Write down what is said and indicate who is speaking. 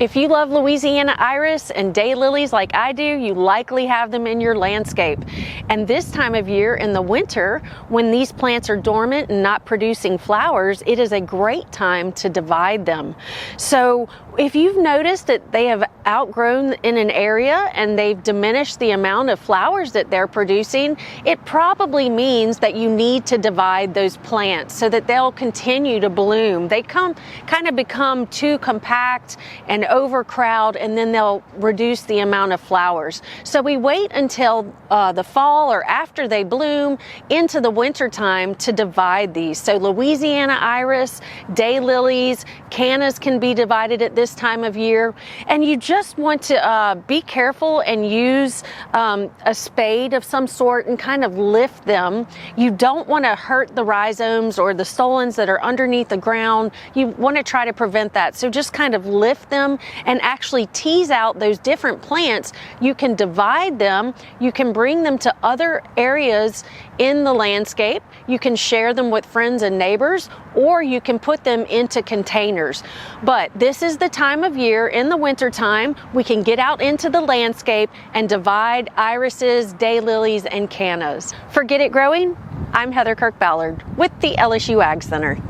Speaker 1: If you love Louisiana iris and daylilies like I do, you likely have them in your landscape. And this time of year in the winter, when these plants are dormant and not producing flowers, it is a great time to divide them. So if you've noticed that they have outgrown in an area and they've diminished the amount of flowers that they're producing, it probably means that you need to divide those plants so that they'll continue to bloom. They kind of become too compact and overcrowd, and then they'll reduce the amount of flowers. So we wait until the fall or after they bloom into the winter time to divide these. So Louisiana iris, daylilies, cannas can be divided at this time of year. And you just want to be careful and use a spade of some sort and kind of lift them. You don't want to hurt the rhizomes or the stolons that are underneath the ground. You want to try to prevent that. So just kind of lift them and actually tease out those different plants. You can divide them. You can bring them to other areas in the landscape. You can share them with friends and neighbors, or you can put them into containers. But this is the time of year in the winter time we can get out into the landscape and divide irises, daylilies, and cannas. For Get It Growing, I'm Heather Kirk-Ballard with the LSU AgCenter.